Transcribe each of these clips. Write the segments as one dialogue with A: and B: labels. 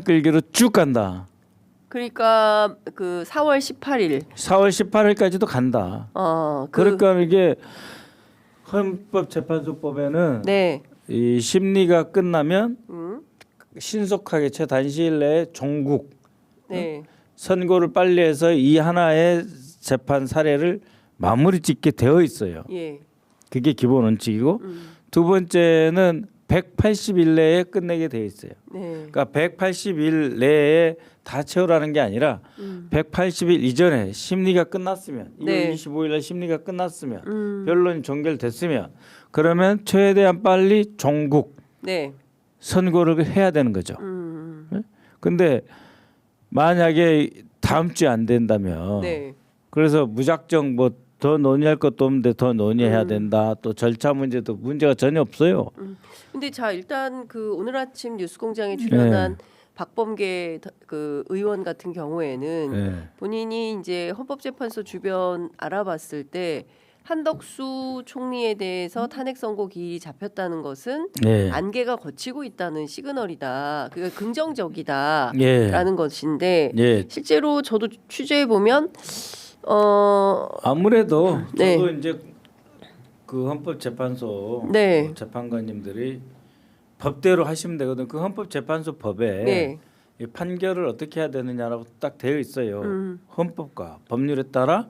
A: 끌기로 쭉 간다.
B: 그러니까 그 4월 18일.
A: 4월 18일까지도 간다. 그러니까 이게 헌법재판소법에는
B: 네.
A: 이 심리가 끝나면 신속하게 최단시일 내에 종국
B: 네.
A: 선고를 빨리 해서 이 하나의 재판 사례를 마무리 짓게 되어 있어요.
B: 예.
A: 그게 기본 원칙이고 두 번째는 180일 내에 끝내게 돼 있어요.
B: 네.
A: 그러니까 180일 내에 다 채우라는 게 아니라 180일 이전에 심리가 끝났으면
B: 네.
A: 2월 25일 날 심리가 끝났으면 변론이 종결됐으면 그러면 최대한 빨리 종국
B: 네.
A: 선고를 해야 되는 거죠. 근데 만약에 다음 주에 안 된다면
B: 네.
A: 그래서 무작정 뭐 더 논의할 것도 없는데 더 논의해야 된다. 또 절차 문제도 문제가 전혀 없어요.
B: 근데 자 일단 그 오늘 아침 뉴스공장에 출연한 박범계 그 의원 같은 경우에는
A: 네.
B: 본인이 이제 헌법재판소 주변 알아봤을 때 한덕수 총리에 대해서 탄핵 선고 기일이 잡혔다는 것은
A: 네.
B: 안개가 걷히고 있다는 시그널이다. 그게 긍정적이다라는
A: 예.
B: 것인데
A: 예.
B: 실제로 저도 취재해 보면
A: 아무래도
B: 네.
A: 저도 이제 그 헌법재판소
B: 네.
A: 재판관님들이 법대로 하시면 되거든. 그 헌법재판소 법에
B: 네.
A: 이 판결을 어떻게 해야 되느냐라고 딱 되어 있어요. 헌법과 법률에 따라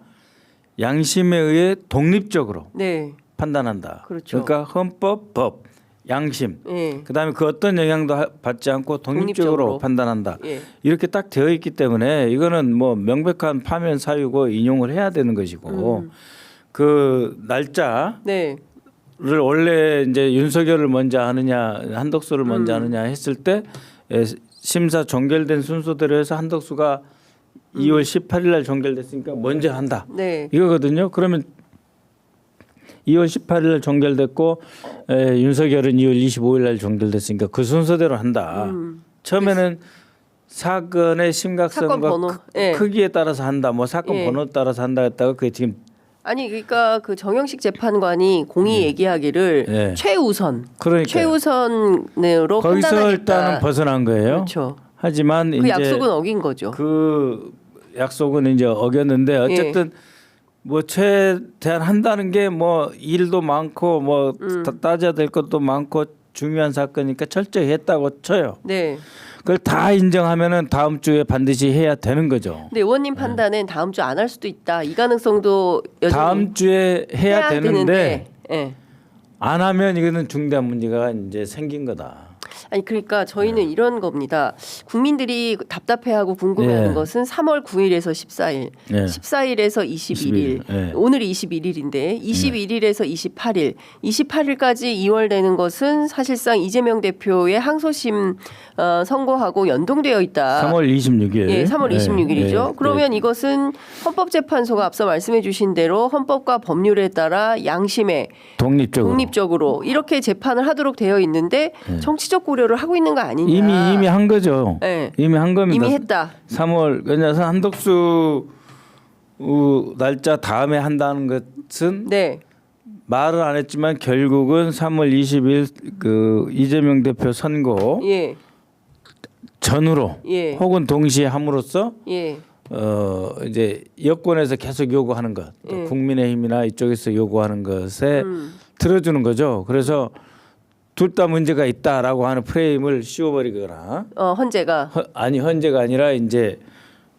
A: 양심에 의해 독립적으로
B: 네.
A: 판단한다.
B: 그렇죠.
A: 그러니까 헌법, 법, 양심.
B: 예.
A: 그다음에 그 어떤 영향도 받지 않고 독립적으로
B: 독립적으로.
A: 판단한다.
B: 예.
A: 이렇게 딱 되어 있기 때문에 이거는 뭐 명백한 파면 사유고 인용을 해야 되는 것이고 그 날짜를
B: 네.
A: 원래 이제 윤석열을 먼저 하느냐 한덕수를 먼저 하느냐 했을 때 심사 종결된 순서대로 해서 한덕수가 2월 18일 날 종결됐으니까 먼저 한다.
B: 네.
A: 이거거든요. 그러면 2월 18일 날 종결됐고 윤석열은 2월 25일 날 종결됐으니까 그 순서대로 한다. 처음에는 사건의 심각성과
B: 사건 번호. 예.
A: 크기에 따라서 한다. 뭐 사건
B: 예.
A: 번호에 따라서 한다 했다가 그게 지금
B: 아니 그러니까 그 정영식 재판관이 공이 얘기하기를
A: 예.
B: 최우선,
A: 그러니까요.
B: 최우선으로
A: 거기서
B: 판단하겠다.
A: 일단은 벗어난 거예요.
B: 그렇죠.
A: 하지만
B: 그
A: 이제
B: 약속은 어긴 거죠.
A: 그 약속은 이제 어겼는데 어쨌든 뭐 최대한 한다는 게 뭐 일도 많고 뭐 따져야 될 것도 많고 중요한 사건이니까 철저히 했다고 쳐요.
B: 네.
A: 그걸 다 인정하면은 다음 주에 반드시 해야 되는 거죠.
B: 근데 의원님 판단은 다음 주 안 할 수도 있다. 이 가능성도 여전히
A: 다음 주에 해야 되는데
B: 예.
A: 안 하면 이거는 중대한 문제가 이제 생긴 거다.
B: 아니 그러니까 저희는 이런 겁니다. 국민들이 답답해하고 궁금해하는
A: 네.
B: 것은 3월 9일에서 14일,
A: 네.
B: 14일에서 21일,
A: 네.
B: 오늘이 21일인데 21일에서 28일, 28일까지 2월 되는 것은 사실상 이재명 대표의 항소심 선고하고 연동되어 있다.
A: 3월 26일.
B: 예, 3월 26일이죠.
A: 네.
B: 그러면 이것은 헌법재판소가 앞서 말씀해 주신 대로 헌법과 법률에 따라 양심에 독립적으로 이렇게 재판을 하도록 되어 있는데 정치적 고려를 하고 있는 거 아니냐.
A: 이미 한 거죠.
B: 네.
A: 이미 한 겁니다.
B: 이미 했다.
A: 3월 그래서 한덕수 날짜 다음에 한다는 것은
B: 네.
A: 말은 안 했지만 결국은 3월 20일 그 이재명 대표 선고
B: 예.
A: 전후로
B: 예.
A: 혹은 동시에 함으로써
B: 예.
A: 이제 여권에서 계속 요구하는 것, 또 국민의힘이나 이쪽에서 요구하는 것에 들어주는 거죠. 그래서 둘 다 문제가 있다라고 하는 프레임을 씌워버리거나
B: 헌재가
A: 헌재가 아니라 이제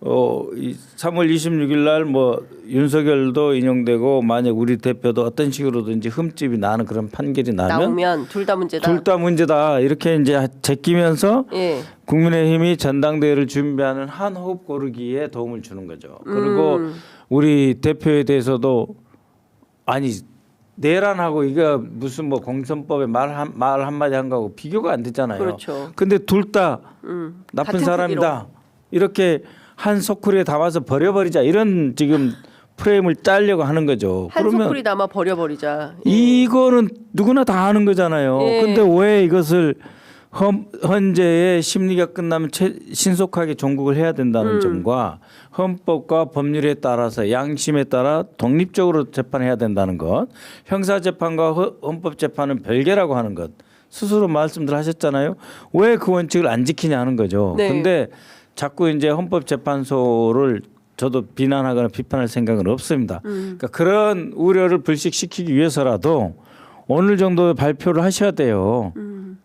A: 이 3월 26일 날 뭐 윤석열도 인용되고 만약 우리 대표도 어떤 식으로든지 흠집이 나는 그런 판결이
B: 나오면 둘 다 문제다.
A: 둘 다 문제다 이렇게 이제 제끼면서
B: 예.
A: 국민의힘이 전당대회를 준비하는 한 호흡 고르기에 도움을 주는 거죠. 그리고 우리 대표에 대해서도 아니 내란하고 이거 무슨 뭐 공선법에 말 한마디 한 거하고 비교가 안 되잖아요.
B: 그렇죠.
A: 근데 둘 다 나쁜
B: 같은
A: 사람이다. 이렇게 한 소쿠리에 담아서 버려버리자 이런 지금 프레임을 짜려고 하는 거죠.
B: 한
A: 그러면
B: 소쿠리 담아 버려버리자.
A: 이거는 누구나 다 하는 거잖아요.
B: 예.
A: 근데 왜 이것을 헌재의 심리가 끝나면 신속하게 종국을 해야 된다는 점과 헌법과 법률에 따라서 양심에 따라 독립적으로 재판해야 된다는 것, 형사재판과 헌법재판은 별개라고 하는 것 스스로 말씀들 하셨잖아요. 왜 그 원칙을 안 지키냐는 거죠.
B: 네.
A: 근데 자꾸 이제 헌법재판소를 저도 비난하거나 비판할 생각은 없습니다. 그러니까 그런 우려를 불식시키기 위해서라도 어느 정도 발표를 하셔야 돼요.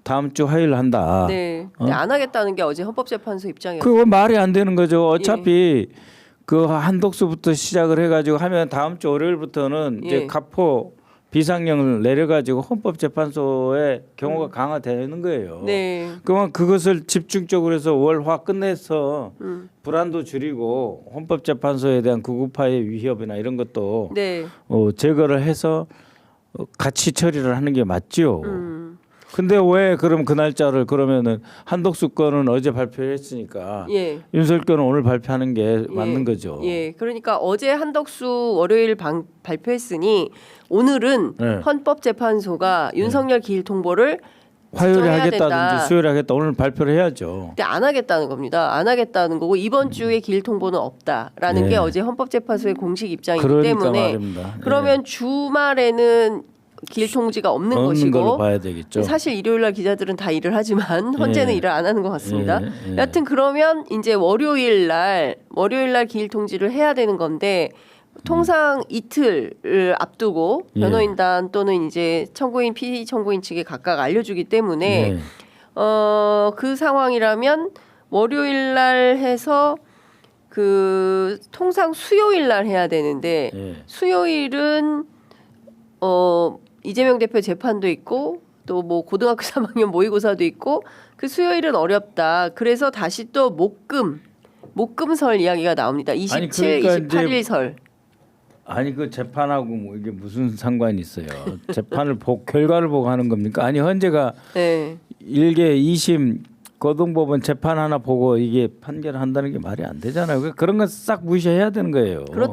A: 다음 주 화요일 한다.
B: 네. 근데 안 하겠다는 게 어제 헌법재판소 입장이었어요.
A: 그거 말이 안 되는 거죠. 어차피 그 한독수부터 시작을 해가지고 하면 다음 주 월요일부터는 이제
B: 예.
A: 가포 비상령을 내려가지고 헌법재판소의 경우가 강화되는 거예요.
B: 네.
A: 그러면 그것을 집중적으로 해서 월화 끝내서 불안도 줄이고 헌법재판소에 대한 구급화의 위협이나 이런 것도
B: 네.
A: 제거를 해서 같이 처리를 하는 게 맞죠. 근데 왜 그럼 그 날짜를 그러면은 한독수 건은 어제 발표했으니까
B: 예.
A: 윤석열 건은 오늘 발표하는 게 맞는 거죠.
B: 예. 그러니까 어제 한덕수 월요일 발표했으니 오늘은
A: 네.
B: 헌법재판소가 윤석열 기일 통보를
A: 화요일에
B: 지정해야 된다.
A: 하겠다든지 수요일에 하겠다 오늘 발표를 해야죠.
B: 근데 안 하겠다는 겁니다. 안 하겠다는 거고 이번 주에 기일 통보는 없다라는
A: 네.
B: 게 어제 헌법재판소의 공식 입장이기
A: 그러니까
B: 때문에
A: 말입니다.
B: 그러면 주말에는 기일 통지가 없는
A: 없는
B: 것이고
A: 걸로 봐야 되겠죠.
B: 사실 일요일 날 기자들은 다 일을 하지만 헌재는
A: 예.
B: 일을 안 하는 것 같습니다.
A: 예.
B: 여하튼 그러면 이제 월요일 날 기일 통지를 해야 되는 건데 통상 이틀을 앞두고
A: 예.
B: 변호인단 또는 이제 청구인 피의 청구인 측에 각각 알려주기 때문에
A: 네.
B: 그 상황이라면 월요일 날 해서 그 통상 수요일 날 해야 되는데
A: 예.
B: 수요일은 이재명 대표 재판도 있고 또 뭐 고등학교 3학년 모의고사도 있고 그 수요일은 어렵다. 그래서 다시 또 목금설 이야기가 나옵니다. 27,
A: 그러니까 이제
B: 28일설.
A: 아니 그 재판하고 뭐 이게 무슨 상관이 있어요? 재판을 결과를 보고 하는 겁니까? 아니 헌재가
B: 네.
A: 1개 2심 고등법원 재판 하나 보고 이게 판결을 한다는 게 말이 안 되잖아요. 그런 건 싹 무시해야 되는 거예요.
B: 그렇다.